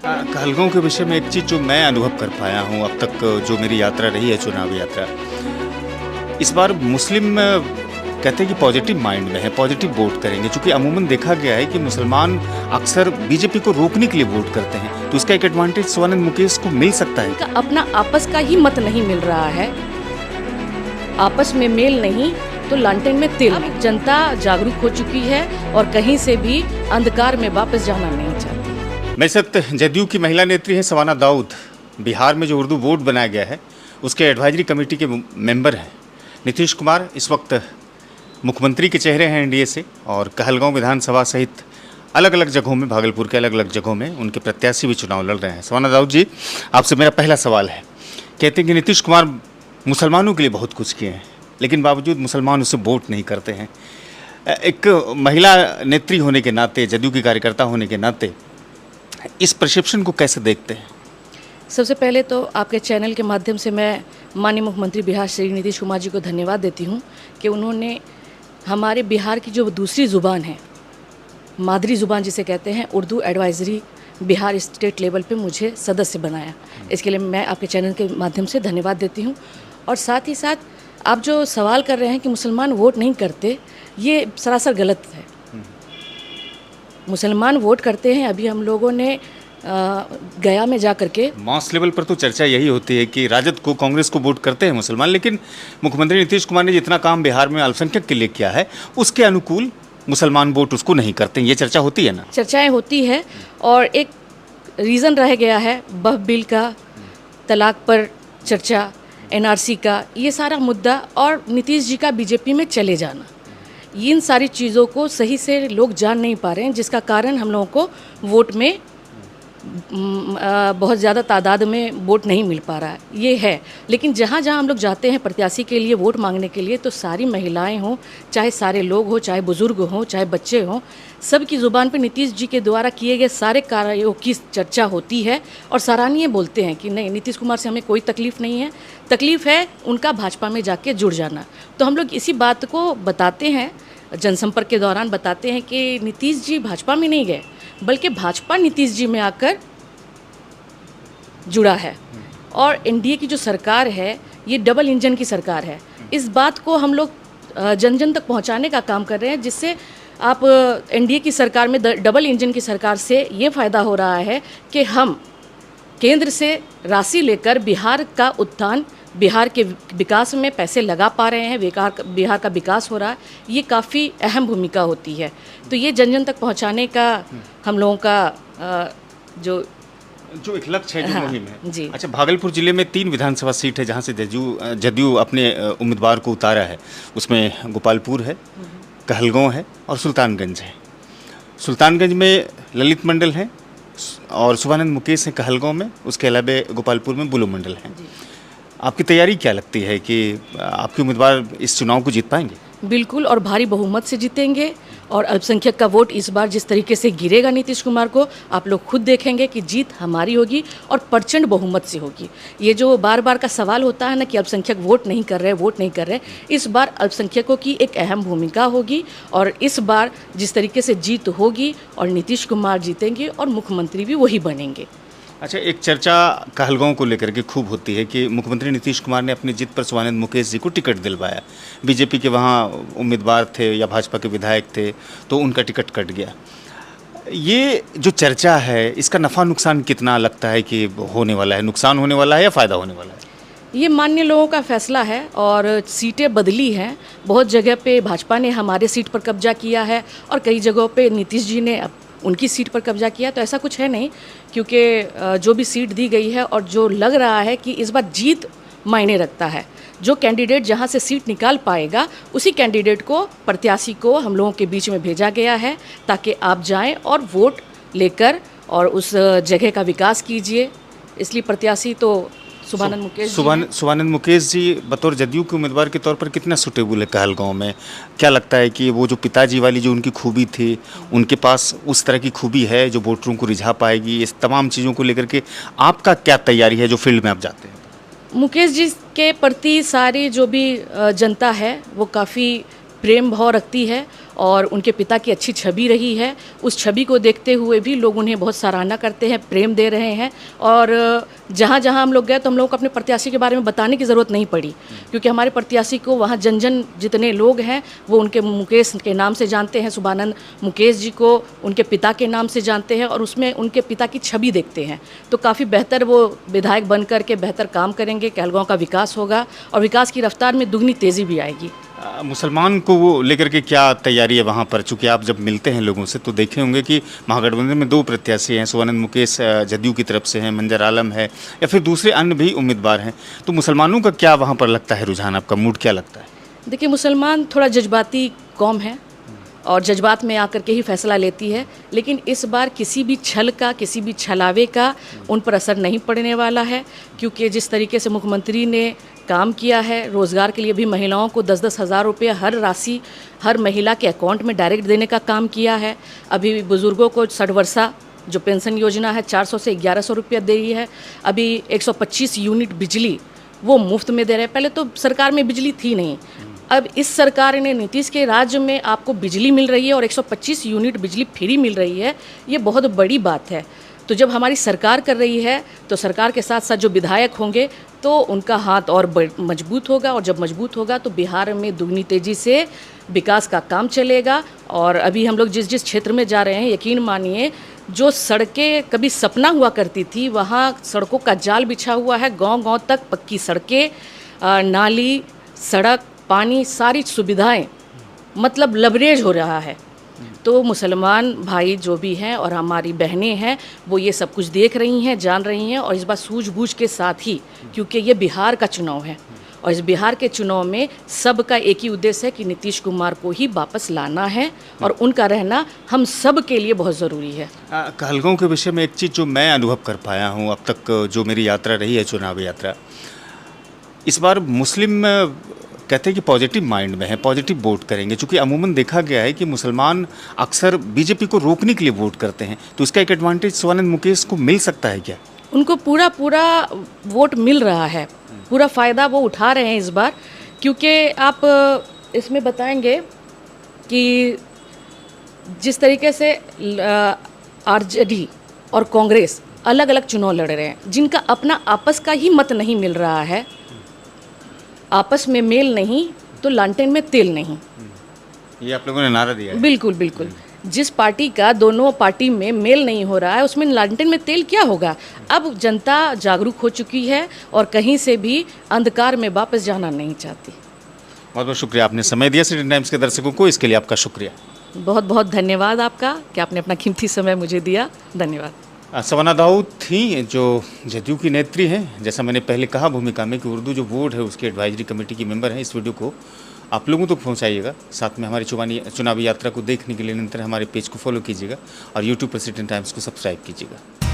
कहलगांव के विषय में एक चीज़ जो मैं अनुभव कर पाया हूँ अब तक, जो मेरी यात्रा रही है, चुनावी यात्रा, इस बार मुस्लिम कहते हैं कि पॉजिटिव माइंड में है, पॉजिटिव वोट करेंगे, क्योंकि अमूमन देखा गया है कि मुसलमान अक्सर बीजेपी को रोकने के लिए वोट करते हैं, तो उसका एक एडवांटेज शिवानंद मुकेश को मिल सकता है। अपना आपस का ही मत नहीं मिल रहा है, आपस में मेल नहीं तो लालटेन में तेल। जनता जागरूक हो चुकी है और कहीं से भी अंधकार में वापस जाना नहीं चाहती। मेरे साथ जदयू की महिला नेत्री हैं सवाना दाऊद। बिहार में जो उर्दू बोर्ड बनाया गया है उसके एडवाइजरी कमेटी के मेंबर हैं। नीतीश कुमार इस वक्त मुख्यमंत्री के चेहरे हैं एनडीए से, और कहलगांव विधानसभा सहित अलग अलग जगहों में, भागलपुर के अलग अलग जगहों में उनके प्रत्याशी भी चुनाव लड़ रहे हैं। सवाना दाऊद जी, आपसे मेरा पहला सवाल है, कहते हैं कि नीतीश कुमार मुसलमानों के लिए बहुत कुछ किए हैं, लेकिन बावजूद मुसलमान उसे वोट नहीं करते हैं। एक महिला नेत्री होने के नाते, जदयू की कार्यकर्ता होने के नाते, इस परसेप्शन को कैसे देखते हैं? सबसे पहले तो आपके चैनल के माध्यम से मैं माननीय मुख्यमंत्री बिहार श्री नीतीश कुमार जी को धन्यवाद देती हूँ कि उन्होंने हमारे बिहार की जो दूसरी ज़ुबान है, मादरी ज़ुबान जिसे कहते हैं, Urdu advisory Bihar state level पे मुझे सदस्य बनाया। इसके लिए मैं आपके चैनल के माध्यम से धन्यवाद देती हूँ। और साथ ही साथ आप जो सवाल कर रहे हैं कि मुसलमान वोट नहीं करते, ये सरासर गलत है। मुसलमान वोट करते हैं। अभी हम लोगों ने गया में जा करके, मास लेवल पर तो चर्चा यही होती है कि राजद को, कांग्रेस को वोट करते हैं मुसलमान, लेकिन मुख्यमंत्री नीतीश कुमार ने जितना काम बिहार में अल्पसंख्यक के लिए किया है उसके अनुकूल मुसलमान वोट उसको नहीं करते। ये चर्चा होती है ना? चर्चाएं होती है, और एक रीज़न रह गया है वह बिल का, तलाक पर चर्चा, एनआरसी का, ये सारा मुद्दा, और नीतीश जी का बीजेपी में चले जाना। इन सारी चीज़ों को सही से लोग जान नहीं पा रहे हैं, जिसका कारण हम लोगों को वोट में बहुत ज़्यादा तादाद में वोट नहीं मिल पा रहा है, ये है। लेकिन जहाँ जहाँ हम लोग जाते हैं प्रत्याशी के लिए वोट मांगने के लिए, तो सारी महिलाएं हों, चाहे सारे लोग हों, चाहे बुज़ुर्ग हों, चाहे बच्चे हों, सबकी ज़ुबान पे नीतीश जी के द्वारा किए गए सारे कार्यों की चर्चा होती है, और सराहनीय बोलते हैं कि नहीं, नीतीश कुमार से हमें कोई तकलीफ़ नहीं है, तकलीफ़ है उनका भाजपा में जाके जुड़ जाना। तो हम लोग इसी बात को बताते हैं, जनसंपर्क के दौरान बताते हैं कि नीतीश जी भाजपा में नहीं गए, बल्कि भाजपा नीतीश जी में आकर जुड़ा है। और एनडीए की जो सरकार है, ये डबल इंजन की सरकार है। इस बात को हम लोग जन जन तक पहुंचाने का काम कर रहे हैं, जिससे आप एनडीए की सरकार में, डबल इंजन की सरकार से ये फ़ायदा हो रहा है कि हम केंद्र से राशि लेकर बिहार का उत्थान, बिहार के विकास में पैसे लगा पा रहे हैं, बिहार का विकास हो रहा है। ये काफ़ी अहम भूमिका होती है। तो ये जन जन तक पहुंचाने का हम लोगों का जो एक लक्ष्य है, जो मुहिम है जी। अच्छा, भागलपुर जिले में 3 विधानसभा सीट है जहाँ से जदयू अपने उम्मीदवार को उतारा है। उसमें गोपालपुर है, कहलगांव है और सुल्तानगंज है। सुल्तानगंज में ललित मंडल हैं और शिवानंद मुकेश हैं कहलगांव में, उसके अलावा गोपालपुर में बुलो मंडल हैं। आपकी तैयारी क्या लगती है कि आपके उम्मीदवार इस चुनाव को जीत पाएंगे? बिल्कुल, और भारी बहुमत से जीतेंगे। और अल्पसंख्यक का वोट इस बार जिस तरीके से गिरेगा नीतीश कुमार को, आप लोग खुद देखेंगे कि जीत हमारी होगी और प्रचंड बहुमत से होगी। ये जो बार बार का सवाल होता है ना कि अल्पसंख्यक वोट नहीं कर रहे, इस बार अल्पसंख्यकों की एक अहम भूमिका होगी, और इस बार जिस तरीके से जीत होगी और नीतीश कुमार जीतेंगे और मुख्यमंत्री भी वही बनेंगे। अच्छा, एक चर्चा कहलगांव को लेकर के खूब होती है कि मुख्यमंत्री नीतीश कुमार ने अपनी जीत पर शिवानंद मुकेश जी को टिकट दिलवाया। बीजेपी के वहाँ उम्मीदवार थे या भाजपा के विधायक थे, तो उनका टिकट कट गया। ये जो चर्चा है, इसका नफ़ा नुकसान कितना लगता है कि होने वाला है? नुकसान होने वाला है या फ़ायदा होने वाला है? ये मान्य लोगों का फैसला है, और सीटें बदली हैं। बहुत जगह पे भाजपा ने हमारे सीट पर कब्जा किया है, और कई जगहों पे नीतीश जी ने उनकी सीट पर कब्जा किया। तो ऐसा कुछ है नहीं, क्योंकि जो भी सीट दी गई है और जो लग रहा है कि इस बार जीत मायने रखता है, जो कैंडिडेट जहां से सीट निकाल पाएगा उसी कैंडिडेट को, प्रत्याशी को हम लोगों के बीच में भेजा गया है, ताकि आप जाएं और वोट लेकर और उस जगह का विकास कीजिए। इसलिए प्रत्याशी तो शिवानंद मुकेश जी बतौर जदयू के उम्मीदवार के तौर पर कितना सुटेबल है कहलगांव में? क्या लगता है कि वो जो पिताजी वाली जो उनकी खूबी थी, उनके पास उस तरह की खूबी है जो वोटरों को रिझा पाएगी? इस तमाम चीज़ों को लेकर के आपका क्या तैयारी है जो फील्ड में आप जाते हैं? मुकेश जी के प्रति सारी जो भी जनता है वो काफ़ी प्रेम भाव रखती है और उनके पिता की अच्छी छवि रही है। उस छवि को देखते हुए भी लोग उन्हें बहुत सराहना करते हैं, प्रेम दे रहे हैं। और जहाँ जहाँ हम लोग गए तो हम लोगों को अपने प्रत्याशी के बारे में बताने की ज़रूरत नहीं पड़ी, क्योंकि हमारे प्रत्याशी को वहाँ जन जन जितने लोग हैं वो उनके मुकेश के नाम से जानते हैं। शुभानंद मुकेश जी को उनके पिता के नाम से जानते हैं और उसमें उनके पिता की छवि देखते हैं। तो काफ़ी बेहतर वो विधायक बन करके बेहतर काम करेंगे, कहलगांव का विकास होगा और विकास की रफ्तार में दुगनी तेज़ी भी आएगी। मुसलमान को वो लेकर के क्या तैयारी है वहाँ पर? चूँकि आप जब मिलते हैं लोगों से तो देखे होंगे कि महागठबंधन में 2 प्रत्याशी हैं, शुभानंद मुकेश जदयू की तरफ से हैं, मंजर आलम है, या फिर दूसरे अन्य भी उम्मीदवार हैं। तो मुसलमानों का क्या वहाँ पर लगता है रुझान, आपका मूड क्या लगता है? देखिए, मुसलमान थोड़ा जज्बाती कौम है और जज्बात में आकर के ही फैसला लेती है, लेकिन इस बार किसी भी छल का, किसी भी छलावे का उन पर असर नहीं पड़ने वाला है, क्योंकि जिस तरीके से मुख्यमंत्री ने काम किया है, रोज़गार के लिए भी महिलाओं को 10-10 हज़ार रुपये हर राशि हर महिला के अकाउंट में डायरेक्ट देने का काम किया है। अभी बुज़ुर्गों को 60 वर्षा जो पेंशन योजना है 400 से 1100 रुपया दे रही है। अभी 125 यूनिट बिजली वो मुफ्त में दे रहे हैं। पहले तो सरकार में बिजली थी नहीं, अब इस सरकार ने, नीतीश के राज्य में आपको बिजली मिल रही है और 125 यूनिट बिजली फ्री मिल रही है। ये बहुत बड़ी बात है। तो जब हमारी सरकार कर रही है तो सरकार के साथ साथ जो विधायक होंगे तो उनका हाथ और मजबूत होगा, और जब मजबूत होगा तो बिहार में दुगनी तेज़ी से विकास का काम चलेगा। और अभी हम लोग जिस जिस क्षेत्र में जा रहे हैं, यकीन मानिए, जो सड़कें कभी सपना हुआ करती थी वहाँ सड़कों का जाल बिछा हुआ है। गांव-गांव तक पक्की सड़कें, नाली, सड़क, पानी, सारी सुविधाएं मतलब लबरेज हो रहा है। तो मुसलमान भाई जो भी हैं और हमारी बहनें हैं वो ये सब कुछ देख रही हैं, जान रही हैं, और इस बार सूझबूझ के साथ ही, क्योंकि ये बिहार का चुनाव है और इस बिहार के चुनाव में सबका एक ही उद्देश्य है कि नीतीश कुमार को ही वापस लाना है और उनका रहना हम सब के लिए बहुत ज़रूरी है। कहलगांव के विषय में एक चीज़ जो मैं अनुभव कर पाया हूँ अब तक, जो मेरी यात्रा रही है, चुनावी यात्रा, इस बार मुस्लिम कहते हैं कि पॉजिटिव माइंड में है, पॉजिटिव वोट करेंगे। चूँकि अमूमन देखा गया है कि मुसलमान अक्सर बीजेपी को रोकने के लिए वोट करते हैं, तो इसका एक एडवांटेज शुभानंद मुकेश को मिल सकता है क्या? उनको पूरा वोट मिल रहा है, पूरा फ़ायदा वो उठा रहे हैं इस बार। क्योंकि आप इसमें बताएंगे कि जिस तरीके से आरजेडी और कांग्रेस अलग अलग चुनाव लड़ रहे हैं, जिनका अपना आपस का ही मत नहीं मिल रहा है, आपस में मेल नहीं तो लालटेन में तेल नहीं, ये आप लोगों ने नारा दिया है। बिल्कुल बिल्कुल। जिस पार्टी का दोनों पार्टी में मेल नहीं हो रहा है उसमें लालटेन में तेल क्या होगा। अब जनता जागरूक हो चुकी है और कहीं से भी अंधकार में वापस जाना नहीं चाहती। बहुत बहुत शुक्रिया, आपने समय दिया सिटी टाइम्स के दर्शकों को, इसके लिए आपका शुक्रिया। बहुत बहुत धन्यवाद आपका कि आपने अपना कीमती समय मुझे दिया। धन्यवाद। शबाना दाऊद थी जो जदयू की नेत्री हैं। जैसा मैंने पहले कहा भूमिका में कि उर्दू जो बोर्ड है उसके एडवाइजरी कमेटी की मेंबर हैं। इस वीडियो को आप लोगों तक पहुंचाइएगा, साथ में हमारी चुनावी यात्रा को देखने के लिए निरंतर हमारे पेज को फॉलो कीजिएगा और यूट्यूब पर सिटी टाइम्स को सब्सक्राइब कीजिएगा।